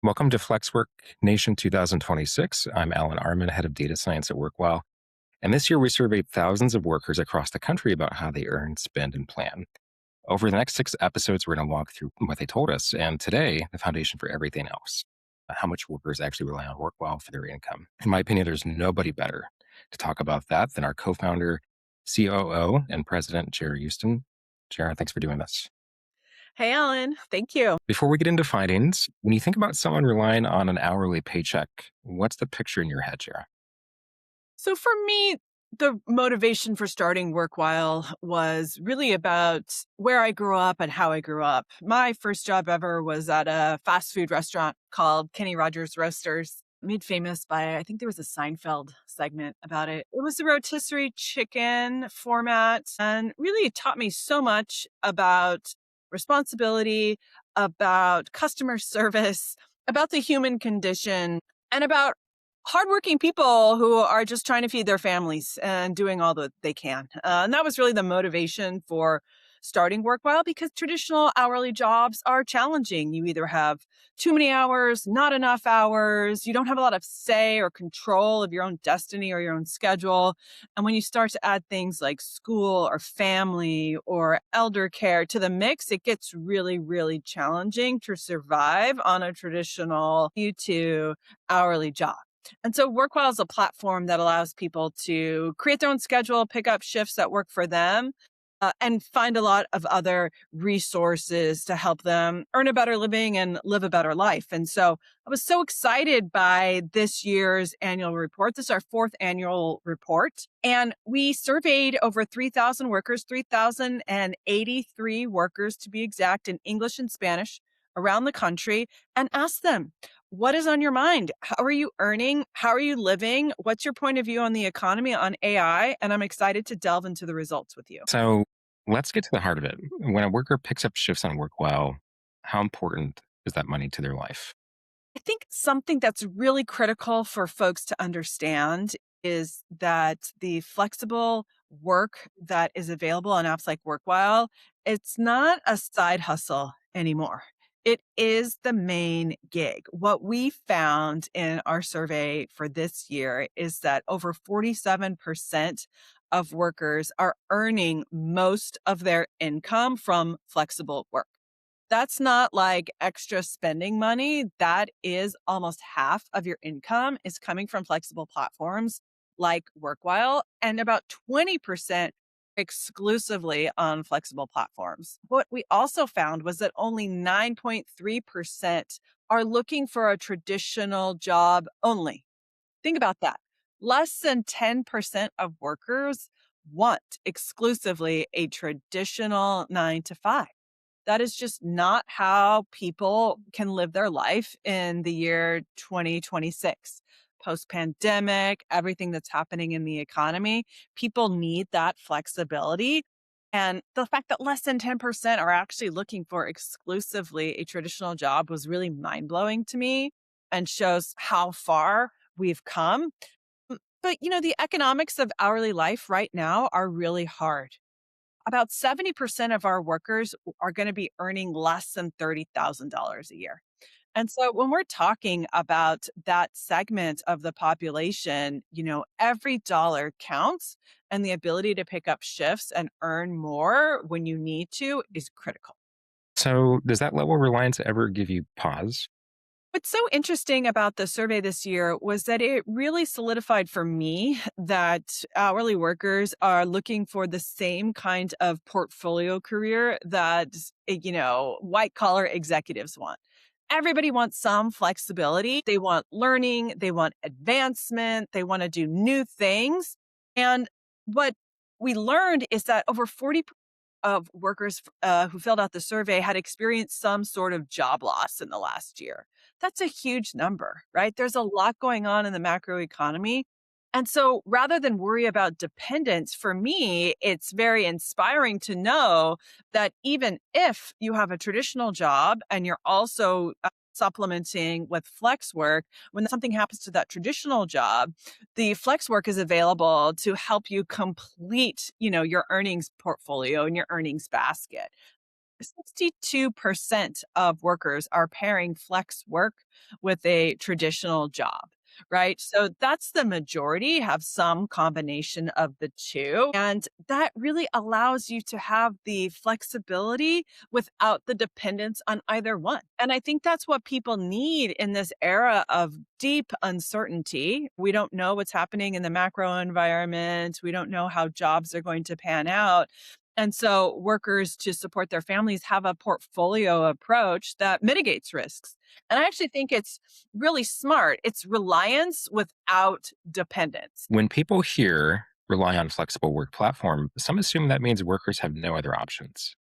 Welcome to FlexWork Nation 2026. I'm Alan Armen, head of data science at WorkWhile. And this year we surveyed thousands of workers across the country about how they earn, spend, and plan. Over the next 6 episodes, we're going to walk through what they told us. And today, the foundation for everything else, how much workers actually rely on WorkWhile for their income. In my opinion, there's nobody better to talk about that than our co-founder, COO, and president, Jarah Euston. Jarah, thanks for doing this. Hey, Alan. Thank you. Before we get into findings, when you think about someone relying on an hourly paycheck, what's the picture in your head, Jarah? So for me, the motivation for starting WorkWhile was really about where I grew up and how I grew up. My first job ever was at a fast food restaurant called Kenny Rogers Roasters, made famous by, I think there was a Seinfeld segment about it. It was a rotisserie chicken format and really taught me so much about responsibility, about customer service, about the human condition, and about hardworking people who are just trying to feed their families and doing all that they can. And that was really the motivation for starting WorkWhile, because traditional hourly jobs are challenging. You either have too many hours, not enough hours, you don't have a lot of say or control of your own destiny or your own schedule. And when you start to add things like school or family or elder care to the mix, it gets really, really challenging to survive on a traditional U2 hourly job. And so WorkWhile is a platform that allows people to create their own schedule, pick up shifts that work for them, and find a lot of other resources to help them earn a better living and live a better life. And so I was so excited by this year's annual report. This is our fourth annual report. And we surveyed over 3,000 workers, 3,083 workers to be exact, in English and Spanish around the country, and asked them, what is on your mind? How are you earning? How are you living? What's your point of view on the economy, on AI? And I'm excited to delve into the results with you. So let's get to the heart of it. When a worker picks up shifts on WorkWhile, how important is that money to their life? I think something that's really critical for folks to understand is that the flexible work that is available on apps like WorkWhile, it's not a side hustle anymore. It is the main gig. What we found in our survey for this year is that over 47% of workers are earning most of their income from flexible work. That's not like extra spending money. That is almost half of your income is coming from flexible platforms like WorkWhile, and about 20% exclusively on flexible platforms. What we also found was that only 9.3% are looking for a traditional job only. Think about that. Less than 10% of workers want exclusively a traditional 9 to 5. That is just not how people can live their life in the year 2026. Post pandemic, everything that's happening in the economy, people need that flexibility. And the fact that less than 10% are actually looking for exclusively a traditional job was really mind blowing to me and shows how far we've come. But, the economics of hourly life right now are really hard. About 70% of our workers are going to be earning less than $30,000 a year. And so when we're talking about that segment of the population, every dollar counts, and the ability to pick up shifts and earn more when you need to is critical. So does that level of reliance ever give you pause? What's so interesting about the survey this year was that it really solidified for me that hourly workers are looking for the same kind of portfolio career that, white collar executives want. Everybody wants some flexibility. They want learning, they want advancement, they want to do new things. And what we learned is that over 40% of workers who filled out the survey had experienced some sort of job loss in the last year. That's a huge number, right? There's a lot going on in the macro economy. And so rather than worry about dependence, for me, it's very inspiring to know that even if you have a traditional job and you're also supplementing with flex work, when something happens to that traditional job, the flex work is available to help you complete, your earnings portfolio and your earnings basket. 62% of workers are pairing flex work with a traditional job, right? So that's the majority, have some combination of the two. And that really allows you to have the flexibility without the dependence on either one. And I think that's what people need in this era of deep uncertainty. We don't know what's happening in the macro environment. We don't know how jobs are going to pan out. And so workers to support their families have a portfolio approach that mitigates risks. And I actually think it's really smart. It's reliance without dependence. When people hear rely on flexible work platform, some assume that means workers have no other options.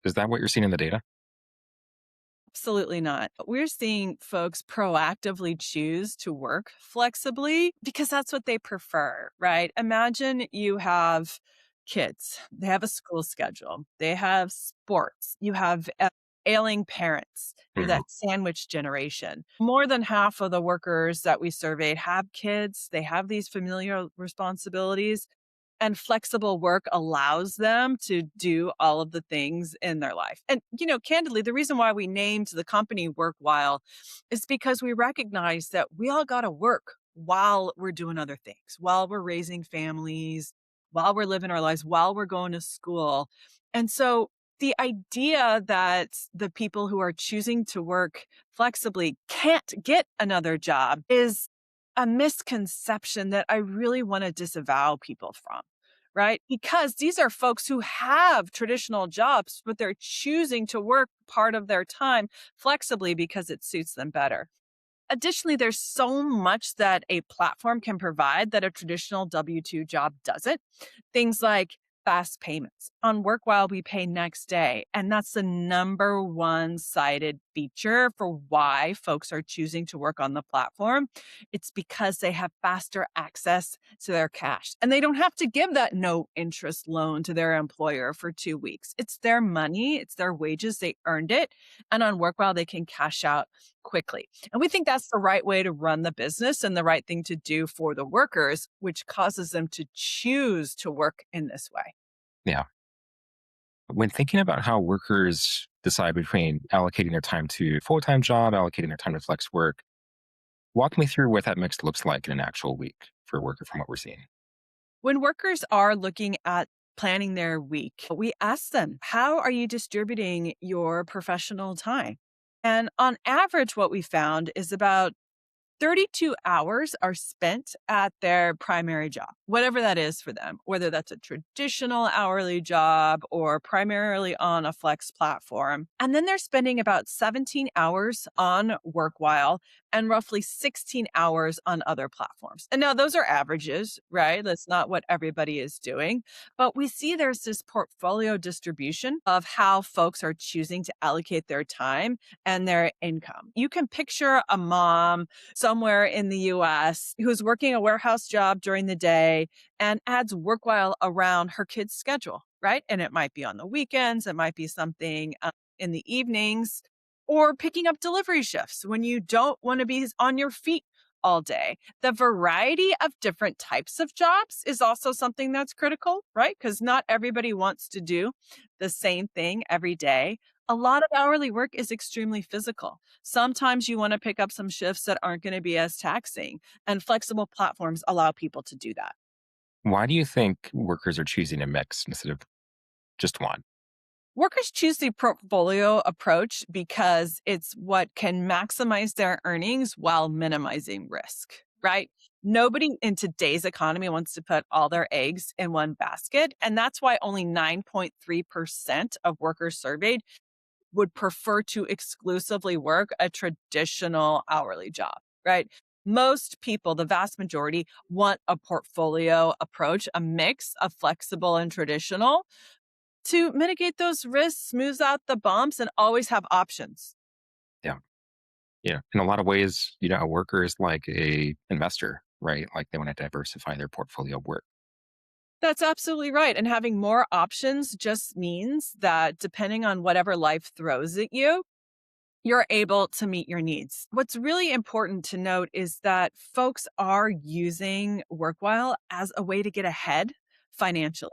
Is that what you're seeing in the data? Absolutely not. We're seeing folks proactively choose to work flexibly because that's what they prefer, right? Imagine you have kids, they have a school schedule, they have sports, you have ailing parents, you're Mhm. that sandwich generation. More than half of the workers that we surveyed have kids, they have these familial responsibilities. And flexible work allows them to do all of the things in their life. And, candidly, the reason why we named the company WorkWhile is because we recognize that we all got to work while we're doing other things, while we're raising families, while we're living our lives, while we're going to school. And so the idea that the people who are choosing to work flexibly can't get another job is a misconception that I really want to disavow people from, right? Because these are folks who have traditional jobs, but they're choosing to work part of their time flexibly because it suits them better. Additionally, there's so much that a platform can provide that a traditional W 2 job doesn't. Things like fast payments. On WorkWhile, we pay next day. And that's the number one cited feature for why folks are choosing to work on the platform. It's because they have faster access to their cash and they don't have to give that no interest loan to their employer for 2 weeks. It's their money, it's their wages, they earned it. And on WorkWhile, they can cash out quickly. And we think that's the right way to run the business and the right thing to do for the workers, which causes them to choose to work in this way. Yeah. When thinking about how workers decide between allocating their time to full-time job, allocating their time to flex work, walk me through what that mix looks like in an actual week for a worker from what we're seeing. When workers are looking at planning their week, we ask them, how are you distributing your professional time? And on average, what we found is about 32 hours are spent at their primary job, whatever that is for them, whether that's a traditional hourly job or primarily on a flex platform. And then they're spending about 17 hours on WorkWhile and roughly 16 hours on other platforms. And now those are averages, right? That's not what everybody is doing. But we see there's this portfolio distribution of how folks are choosing to allocate their time and their income. You can picture a mom somewhere in the US who's working a warehouse job during the day and adds WorkWhile around her kid's schedule, right? And it might be on the weekends, it might be something in the evenings, or picking up delivery shifts when you don't want to be on your feet all day. The variety of different types of jobs is also something that's critical, right? Because not everybody wants to do the same thing every day. A lot of hourly work is extremely physical. Sometimes you want to pick up some shifts that aren't going to be as taxing, and flexible platforms allow people to do that. Why do you think workers are choosing a mix instead of just one? Workers choose the portfolio approach because it's what can maximize their earnings while minimizing risk, right? Nobody in today's economy wants to put all their eggs in one basket. And that's why only 9.3% of workers surveyed would prefer to exclusively work a traditional hourly job, right? Most people, the vast majority, want a portfolio approach, a mix of flexible and traditional to mitigate those risks, smooth out the bumps, and always have options. Yeah. Yeah. In a lot of ways, a worker is like a investor, right? Like they want to diversify their portfolio of work. That's absolutely right. And having more options just means that depending on whatever life throws at you, you're able to meet your needs. What's really important to note is that folks are using WorkWhile as a way to get ahead financially.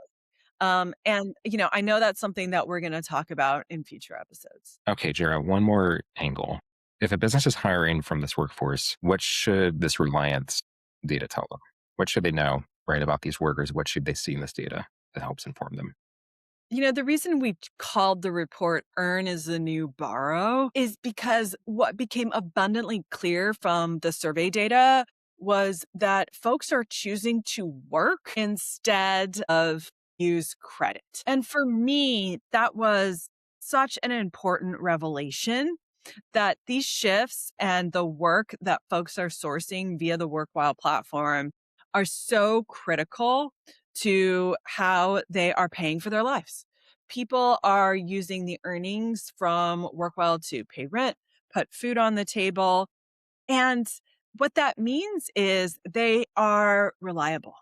And I know that's something that we're going to talk about in future episodes. Okay, Jarah, one more angle. If a business is hiring from this workforce, what should this reliance data tell them? What should they know, right, about these workers? What should they see in this data that helps inform them? The reason we called the report Earn is the New Borrow is because what became abundantly clear from the survey data was that folks are choosing to work instead of use credit. And for me, that was such an important revelation that these shifts and the work that folks are sourcing via the WorkWhile platform are so critical to how they are paying for their lives. People are using the earnings from WorkWhile to pay rent, put food on the table. And what that means is they are reliable.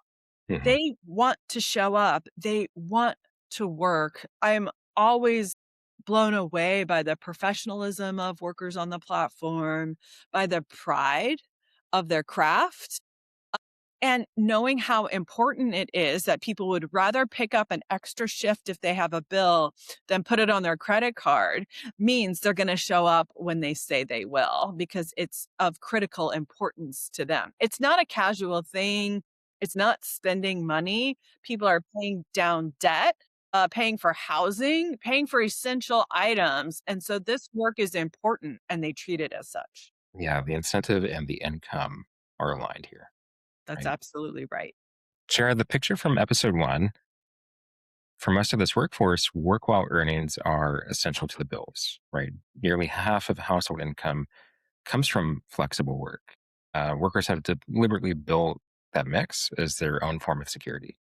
Hmm. They want to show up. They want to work. I'm always blown away by the professionalism of workers on the platform, by the pride of their craft, and knowing how important it is that people would rather pick up an extra shift if they have a bill than put it on their credit card means they're going to show up when they say they will because it's of critical importance to them. It's not a casual thing. It's not spending money. People are paying down debt, paying for housing, paying for essential items. And so this work is important and they treat it as such. Yeah, the incentive and the income are aligned here, That's right? absolutely right. Jarah, the picture from episode one, for most of this workforce, work while earnings are essential to the bills, right? Nearly half of household income comes from flexible work. Workers have deliberately built that mix as their own form of security.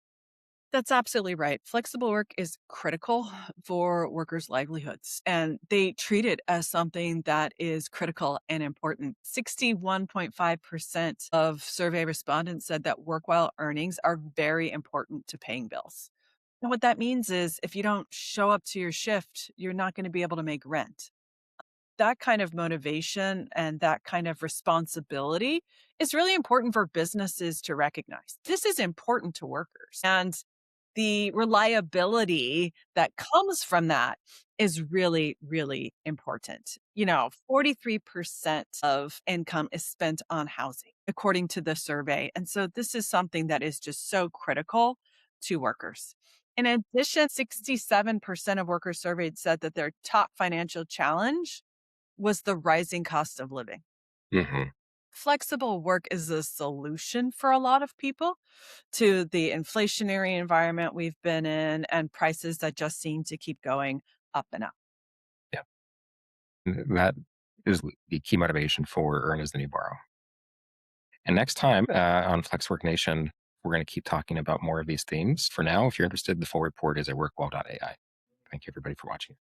That's absolutely right. Flexible work is critical for workers' livelihoods, and they treat it as something that is critical and important. 61.5% of survey respondents said that work while earnings are very important to paying bills. And what that means is if you don't show up to your shift, you're not going to be able to make rent. That kind of motivation and that kind of responsibility is really important for businesses to recognize. This is important to workers. And the reliability that comes from that is really, really important. 43% of income is spent on housing, according to the survey. And so this is something that is just so critical to workers. In addition, 67% of workers surveyed said that their top financial challenge was the rising cost of living. Hmm. Flexible work is a solution for a lot of people to the inflationary environment we've been in and prices that just seem to keep going up and up. Yeah, that is the key motivation for earn is the new borrow. And next time on Flexwork Nation, we're going to keep talking about more of these themes. For now, if you're interested, the full report is at workwell.ai. Thank you, everybody, for watching.